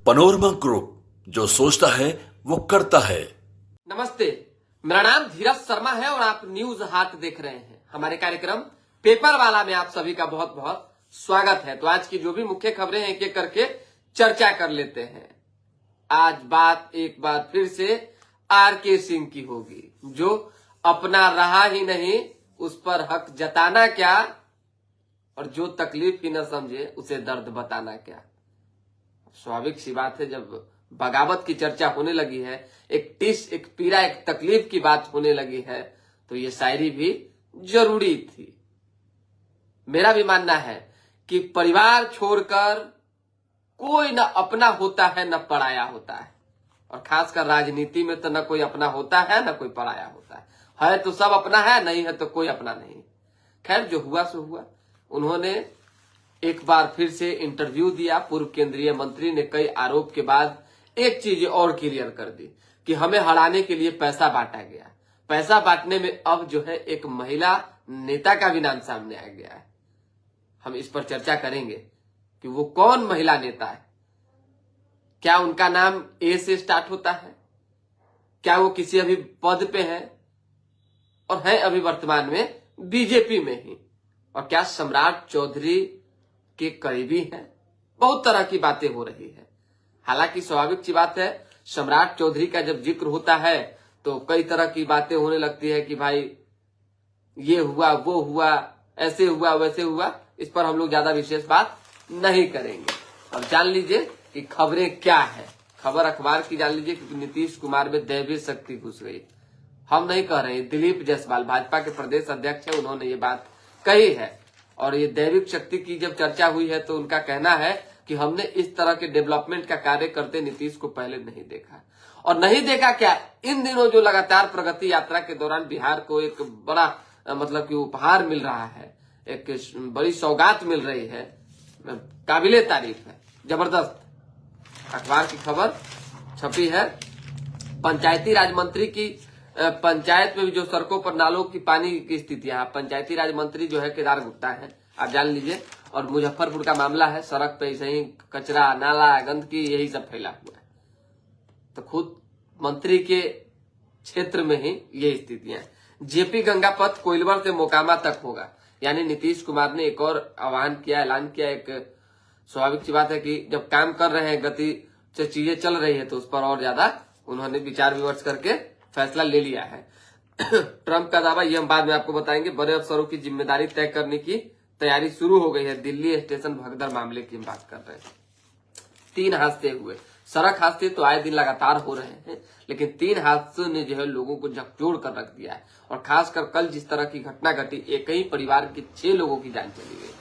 Panorama group, जो सोचता है वो करता है। नमस्ते, मेरा नाम धीरज शर्मा है और आप न्यूज हाट देख रहे हैं। हमारे कार्यक्रम पेपर वाला में आप सभी का बहुत बहुत स्वागत है। तो आज की जो भी मुख्य खबरें हैं एक एक करके चर्चा कर लेते हैं। आज बात एक बार फिर से आरके सिंह की होगी, जो अपना रहा ही नहीं उस पर हक जताना क्या, और जो तकलीफ ही न समझे उसे दर्द बताना क्या। स्वाभाविक सी बात है, जब बगावत की चर्चा होने लगी है, एक टिस, एक पीड़ा, एक तकलीफ की बात होने लगी है, तो ये शायरी भी जरूरी थी। मेरा भी मानना है कि परिवार छोड़कर कोई न अपना होता है न पराया होता है, और खासकर राजनीति में तो न कोई अपना होता है न कोई पराया होता है तो सब अपना है, नहीं है तो कोई अपना नहीं। खैर, जो हुआ सो हुआ। उन्होंने एक बार फिर से इंटरव्यू दिया। पूर्व केंद्रीय मंत्री ने कई आरोप के बाद एक चीज और क्लियर कर दी कि हमें हराने के लिए पैसा बांटा गया। पैसा बांटने में अब जो है एक महिला नेता का भी नाम सामने आ गया है। हम इस पर चर्चा करेंगे कि वो कौन महिला नेता है, क्या उनका नाम ए से स्टार्ट होता है, क्या वो किसी अभी पद पे है और है अभी वर्तमान में बीजेपी में ही, और क्या सम्राट चौधरी के करीबी हैं। बहुत तरह की बातें हो रही है। हालांकि स्वाभाविक सी बात है, सम्राट चौधरी का जब जिक्र होता है तो कई तरह की बातें होने लगती है कि भाई ये हुआ, वो हुआ, ऐसे हुआ, वैसे हुआ। इस पर हम लोग ज्यादा विशेष बात नहीं करेंगे। और जान लीजिए कि खबरें क्या है। खबर अखबार की जान लीजिए कि नीतीश कुमार में दैवीय शक्ति घुस गई। हम नहीं कह रहे हैं, दिलीप जायसवाल भाजपा के प्रदेश अध्यक्ष है, उन्होंने ये बात कही है। और ये दैविक शक्ति की जब चर्चा हुई है तो उनका कहना है कि हमने इस तरह के डेवलपमेंट का कार्य करते नीतीश को पहले नहीं देखा। और नहीं देखा क्या, इन दिनों जो लगातार प्रगति यात्रा के दौरान बिहार को एक बड़ा मतलब कि उपहार मिल रहा है, एक बड़ी सौगात मिल रही है, काबिले तारीफ है, जबरदस्त। अखबार की खबर छपी है, पंचायती राज मंत्री की पंचायत में भी जो सड़कों पर नालों की पानी की स्थिति है। पंचायती राज मंत्री जो है केदार गुप्ता है, आप जान लीजिए। और मुजफ्फरपुर का मामला है, सड़क पे ऐसे ही कचरा, नाला, गंदगी यही सब फैला हुआ है। तो खुद मंत्री के क्षेत्र में ही ये स्थितियां हैं। जेपी गंगा पथ कोइलवर से मोकामा तक होगा, यानी नीतीश कुमार ने एक और आह्वान किया, ऐलान किया। एक स्वाभाविक सी बात है कि जब काम कर रहे हैं, गति से चीजें चल रही है, तो उस पर और ज्यादा उन्होंने विचार विमर्श करके फैसला ले लिया है। ट्रंप का दावा, ये हम बाद में आपको बताएंगे। बड़े अफसरों की जिम्मेदारी तय करने की तैयारी शुरू हो गई है। दिल्ली स्टेशन भगदड़ मामले की हम बात कर रहे हैं। 3 हादसे हुए। सड़क हादसे तो आए दिन लगातार हो रहे हैं, लेकिन 3 हादसों ने जो है लोगों को झकझोर कर रख दिया है। और खासकर कल जिस तरह की घटना घटी, एक ही परिवार के 6 लोगों की जान चली गई।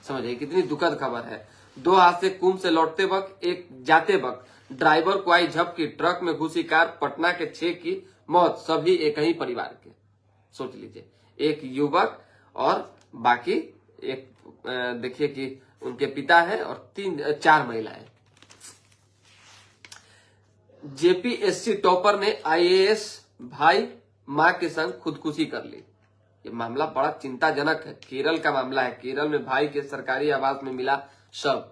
समझिए कितनी दुखद खबर है। 2 हादसे कुंभ से लौटते वक्त, एक जाते वक्त। ड्राइवर को आई झपकी, ट्रक में घुसी कार, पटना के 6 की मौत, सभी एक ही परिवार के। सोच लीजिए, एक युवक और बाकी एक देखिए कि उनके पिता है और 4 महिलाएं। जेपीएससी टॉपर ने आईएएस भाई मां के संग खुदकुशी कर ली। ये मामला बड़ा चिंताजनक है। केरल का मामला है। केरल में भाई के सरकारी आवास में मिला शव,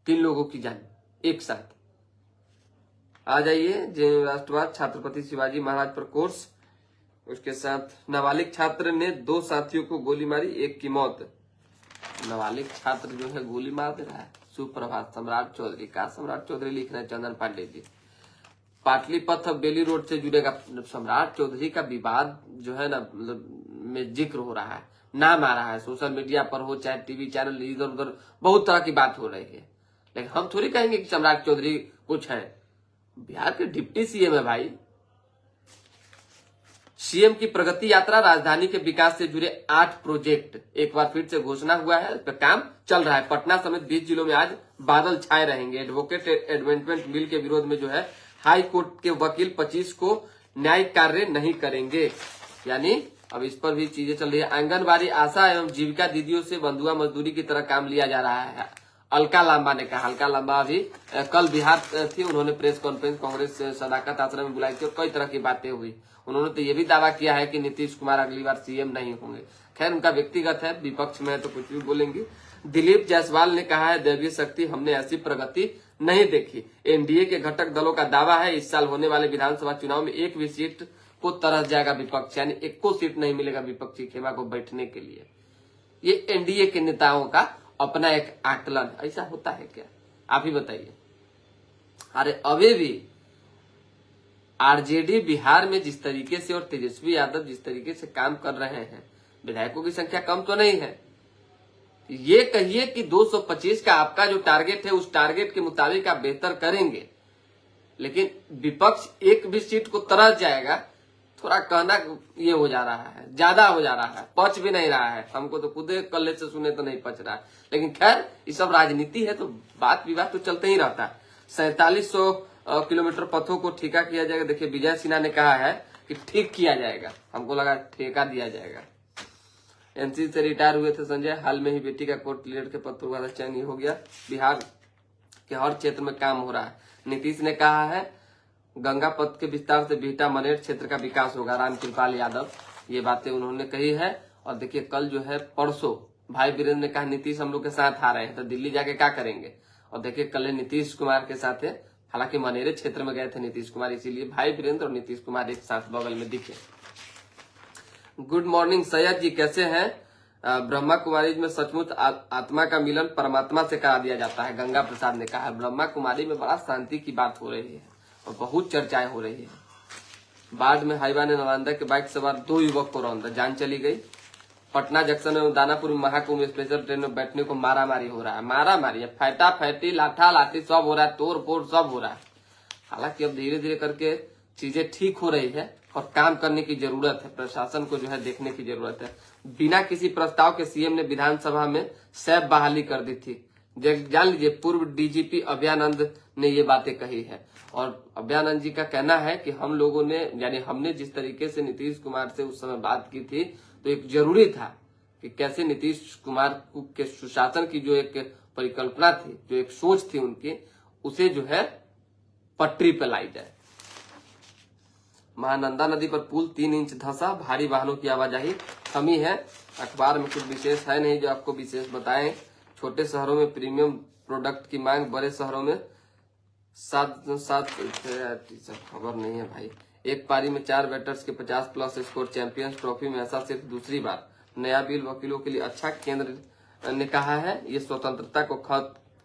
3 लोगों की जान एक साथ। आ जाइए, राष्ट्रवाद छत्रपति शिवाजी महाराज पर कोर्स, उसके साथ नाबालिग छात्र ने 2 साथियों को गोली मारी, 1 की मौत। नाबालिग छात्र जो है गोली मार दे रहा है। सुप्रभात सम्राट चौधरी का, सम्राट चौधरी लिख रहे हैं चंदन पांडे जी। पाटलिपत्र बेली रोड से जुड़ेगा। सम्राट चौधरी का विवाद जो है ना में जिक्र हो रहा है, नाम आ रहा है, सोशल मीडिया पर हो चाहे टीवी चैनल, इधर उधर बहुत तरह की बात हो रही है। लेकिन हम थोड़ी कहेंगे कि सम्राट चौधरी कुछ है। बिहार के डिप्टी सीएम है भाई। सीएम की प्रगति यात्रा, राजधानी के विकास से जुड़े 8 प्रोजेक्ट एक बार फिर से घोषणा हुआ है, इस पर काम चल रहा है। पटना समेत 20 जिलों में आज बादल छाए रहेंगे। एडवोकेट एडमेंटमेंट बिल के विरोध में जो है हाई कोर्ट के वकील 25 को न्यायिक कार्य नहीं करेंगे, यानी अब इस पर भी चीजें चल रही है। आंगनबाड़ी, आशा एवं जीविका दीदियों से बंधुआ मजदूरी की तरह काम लिया जा रहा है। अलका लांबा ने कहा। अलका लांबा भी कल बिहार थी, उन्होंने प्रेस कॉन्फ्रेंस कांग्रेस सदाकत आश्रम में बुलाई थी और कई तरह की बातें हुई। उन्होंने तो ये भी दावा किया है कि नीतीश कुमार अगली बार सीएम नहीं होंगे। खैर उनका व्यक्तिगत है, विपक्ष में है तो कुछ भी बोलेंगे। दिलीप जायसवाल ने कहा है दैवीय शक्ति, हमने ऐसी प्रगति नहीं देखी। एनडीए के घटक दलों का दावा है इस साल होने वाले विधानसभा चुनाव में एक भी सीट को तरस जाएगा विपक्ष, यानी एक को सीट नहीं मिलेगा विपक्षी खेमा को बैठने के लिए। ये एनडीए के नेताओं का अपना एक आकलन, ऐसा होता है क्या? आप ही बताइए। अरे अभी भी आरजेडी बिहार में जिस तरीके से और तेजस्वी यादव जिस तरीके से काम कर रहे हैं, विधायकों की संख्या कम तो नहीं है। ये कहिए कि 225 का आपका जो टारगेट है उस टारगेट के मुताबिक आप बेहतर करेंगे, लेकिन विपक्ष एक भी सीट को तरस जाएगा, थोड़ा कहना ये हो जा रहा है, ज्यादा हो जा रहा है, पच भी नहीं रहा है। हमको तो खुद कल्ले से सुने तो नहीं पच रहा है, लेकिन खैर ये सब राजनीति है तो बात विवाद तो चलते ही रहता है। 4700 किलोमीटर पथों को ठेका किया जाएगा। देखिए विजय सिन्हा ने कहा है कि ठीक किया जाएगा, हमको लगा ठेका दिया जाएगा। एनसीसी से रिटायर हुए थे संजय, हाल में ही बेटी का कोर्ट लीडर के पद पर चयन हो गया। बिहार के हर क्षेत्र में काम हो रहा है। नीतीश ने कहा है गंगा पथ के विस्तार से बिहटा मनेर क्षेत्र का विकास होगा। रामकृपाल यादव ये बातें उन्होंने कही है। और देखिए कल जो है परसों भाई वीरेंद्र ने कहा नीतीश हम लोग के साथ आ रहे हैं, तो दिल्ली जाके क्या करेंगे? और देखिए कल नीतीश कुमार के साथ है, हालांकि मनेरे क्षेत्र में गए थे नीतीश कुमार, इसीलिए भाई वीरेंद्र और नीतीश कुमार एक साथ बगल में दिखे। गुड मॉर्निंग सैयद जी, कैसे हैं? ब्रह्मा कुमारी में सचमुच आत्मा का मिलन परमात्मा से करा दिया जाता है, गंगा प्रसाद ने कहा। ब्रह्मा कुमारी में बड़ा शांति की बात हो रही है और बहुत चर्चाएं हो रही है। बाढ़ में हाईवा ने नालंदा के बाइक सवार 2 युवक को रौंदा, जान चली गई। पटना जंक्शन में दानापुर महाकुंभ स्पेशल ट्रेन में बैठने को मारामारी हो रहा है। मारामारी, फैटा फैटी, लाठा लाठी सब हो रहा है, तोड़ फोड़ सब हो रहा है। हालांकि अब धीरे धीरे करके चीजें ठीक हो रही है और काम करने की जरूरत है, प्रशासन को जो है देखने की जरूरत है। बिना किसी प्रस्ताव के सीएम ने विधानसभा में सैफ बहाली कर दी थी। जान लीजिए पूर्व डीजीपी अभयानंद ने ये बातें कही है। और अभयानंद जी का कहना है कि हम लोगों ने यानी हमने जिस तरीके से नीतीश कुमार से उस समय बात की थी तो एक जरूरी था कि कैसे नीतीश कुमार के सुशासन की जो एक परिकल्पना थी, जो एक सोच थी उनकी, उसे जो है पटरी पर लाई जाए। महानंदा नदी पर पुल 3 इंच धंसा, भारी वाहनों की आवाजाही थमी है। अखबार में कुछ विशेष है नहीं जो आपको विशेष बताएं। छोटे शहरों में प्रीमियम प्रोडक्ट की मांग, बड़े शहरों में सात खबर नहीं है भाई। एक पारी में 4 बैटर्स के 50+ स्कोर, चैंपियंस ट्रॉफी में ऐसा सिर्फ दूसरी बार। नया बिल वकीलों के लिए अच्छा, केंद्र ने कहा है ये स्वतंत्रता को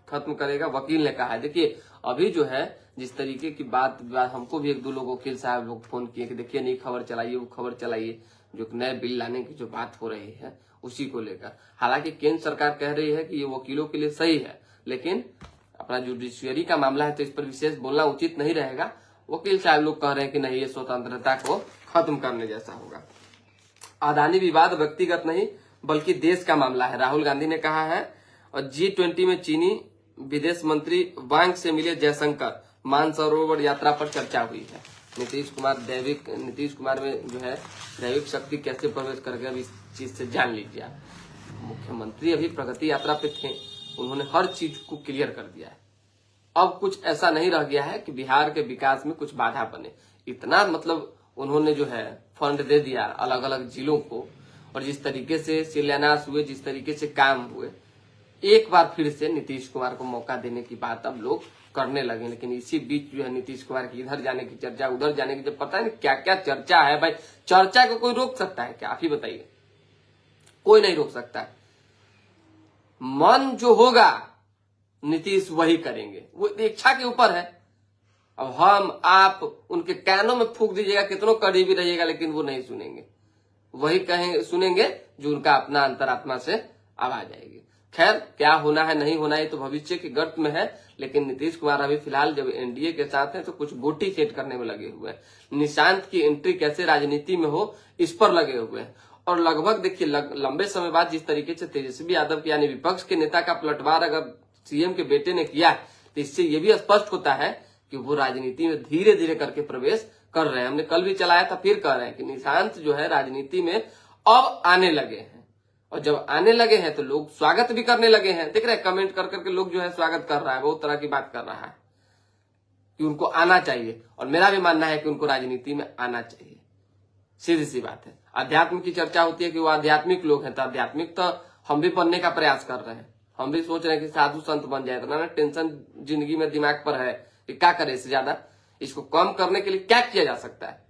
खत्म करेगा, वकील ने कहा है। देखिए अभी जो है जिस तरीके की बात हमको भी 1-2 लोग वकील साहब लोग फोन किए कि देखिए नई खबर चलाइए, वो खबर चलाइए, जो नए बिल लाने की जो बात हो रही है उसी को लेकर। हालांकि केंद्र सरकार कह रही है कि ये वकीलों के लिए सही है, लेकिन अपना जुडिशियरी का मामला है तो इस पर विशेष बोलना उचित नहीं रहेगा। वकील साहब लोग कह रहे हैं कि नहीं ये स्वतंत्रता को खत्म करने जैसा होगा। अदानी विवाद व्यक्तिगत नहीं बल्कि देश का मामला है, राहुल गांधी ने कहा है। और G20 में चीनी विदेश मंत्री वांग से मिले जयशंकर, मानसरोवर यात्रा पर चर्चा हुई है। नीतीश कुमार में जो है दैविक शक्ति कैसे प्रवेश करके अब इस चीज से जान लीजिए आप। मुख्यमंत्री अभी प्रगति यात्रा पे थे, उन्होंने हर चीज को क्लियर कर दिया है। अब कुछ ऐसा नहीं रह गया है कि बिहार के विकास में कुछ बाधा बने। इतना मतलब उन्होंने जो है फंड दे दिया अलग अलग जिलों को, और जिस तरीके से शिलान्यास हुए, जिस तरीके से काम हुए, एक बार फिर से नीतीश कुमार को मौका देने की बात अब लोग करने लगे। लेकिन इसी बीच जो है नीतीश कुमार की इधर जाने की चर्चा, उधर जाने की, जब पता नहीं क्या क्या चर्चा है भाई। चर्चा को कोई रोक सकता है क्या? आप ही बताइए। कोई नहीं रोक सकता है। मन जो होगा नीतीश वही करेंगे, वो इच्छा के ऊपर है। अब हम आप उनके कानों में फूंक दीजिएगा, कितनों करीबी रहिएगा, लेकिन वो नहीं सुनेंगे। वही सुनेंगे जो उनका अपना अंतरात्मा से आवाज आएगी। खैर क्या होना है नहीं होना है तो भविष्य के गर्त में है, लेकिन नीतीश कुमार अभी फिलहाल जब एनडीए के साथ है तो कुछ गोटी सेट करने में लगे हुए हैं। निशांत की एंट्री कैसे राजनीति में हो इस पर लगे हुए हैं। और लगभग देखिए लंबे समय बाद जिस तरीके से तेजस्वी यादव के यानी विपक्ष के नेता का पलटवार अगर सीएम के बेटे ने किया तो इससे ये भी स्पष्ट होता है कि वो राजनीति में धीरे धीरे करके प्रवेश कर रहे हैं। हमने कल भी चलाया था, फिर कह रहे हैं कि निशांत जो है राजनीति में अब आने लगे हैं। और जब आने लगे हैं तो लोग स्वागत भी करने लगे हैं। देख रहे हैं कमेंट कर करके लोग जो है स्वागत कर रहा है, बहुत तरह की बात कर रहा है कि उनको आना चाहिए। और मेरा भी मानना है कि उनको राजनीति में आना चाहिए, सीधी सी बात है। अध्यात्म की चर्चा होती है कि वो आध्यात्मिक लोग हैं, तो आध्यात्मिक तो हम भी बनने का प्रयास कर रहे हैं। हम भी सोच रहे हैं कि साधु संत बन जाए। इतना ना टेंशन जिंदगी में दिमाग पर है कि क्या करें इससे ज्यादा। इसको कम करने के लिए क्या किया जा सकता है?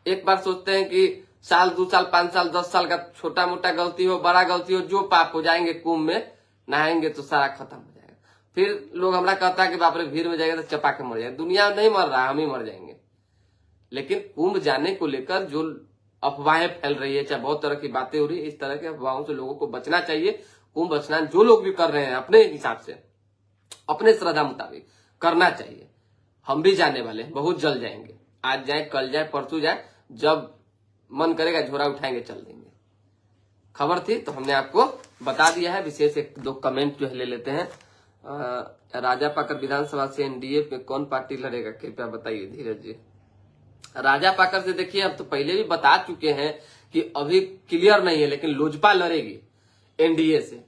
एक बार सोचते हैं कि साल 2 साल 5 साल 10 साल का छोटा मोटा गलती हो बड़ा गलती हो, जो पाप हो जाएंगे कुंभ में नहाएंगे तो सारा खत्म हो जाएगा। फिर लोग हमरा कहता है कि बाप रे भीड़ में जाएगा तो चपा के मर जाएगा। दुनिया नहीं मर रहा, हम ही मर जाएंगे। लेकिन कुंभ जाने को लेकर जो अफवाहें फैल रही है, चाहे बहुत तरह की बातें हो रही है, इस तरह के अफवाहों से लोगों को बचना चाहिए। कुंभ स्नान जो लोग भी कर रहे हैं अपने हिसाब से, अपने श्रद्धा मुताबिक करना चाहिए। हम भी जाने वाले हैं, बहुत जल्द जाएंगे। आज जाए, कल जाए, परसों जाए, जब मन करेगा झोरा उठाएंगे चल देंगे। खबर थी तो हमने आपको बता दिया है। विशेष 1-2 कमेंट जो है ले लेते हैं। राजा पाकर विधानसभा से एनडीए पे कौन पार्टी लड़ेगा, कृपया बताइए धीरज जी। राजा पाकर से देखिए, अब तो पहले भी बता चुके हैं कि अभी क्लियर नहीं है, लेकिन लोजपा लड़ेगी एनडीए से।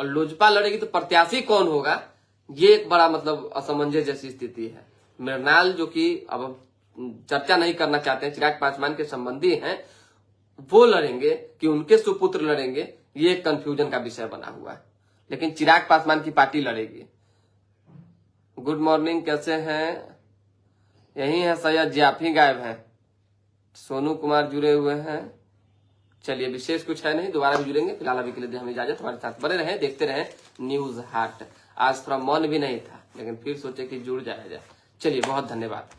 और लोजपा लड़ेगी तो प्रत्याशी कौन होगा, ये एक बड़ा मतलब असमंजस जैसी स्थिति है। मृणाल जो कि अब चर्चा नहीं करना चाहते हैं, चिराग पासवान के संबंधी हैं, वो लड़ेंगे कि उनके सुपुत्र लड़ेंगे, ये एक कंफ्यूजन का विषय बना हुआ है। लेकिन चिराग पासवान की पार्टी लड़ेगी। गुड मॉर्निंग, कैसे हैं? यही है सैयद जी, आप ही गायब हैं। सोनू कुमार जुड़े हुए हैं। चलिए, विशेष कुछ है नहीं, दोबारा भी जुड़ेंगे। फिलहाल अभी के लिए हम इजाजत। हमारे साथ बने रहें, देखते रहें न्यूज हाट। आज थोड़ा मन भी नहीं था, लेकिन फिर सोचे कि जुड़ जाया जाए। चलिए, बहुत धन्यवाद।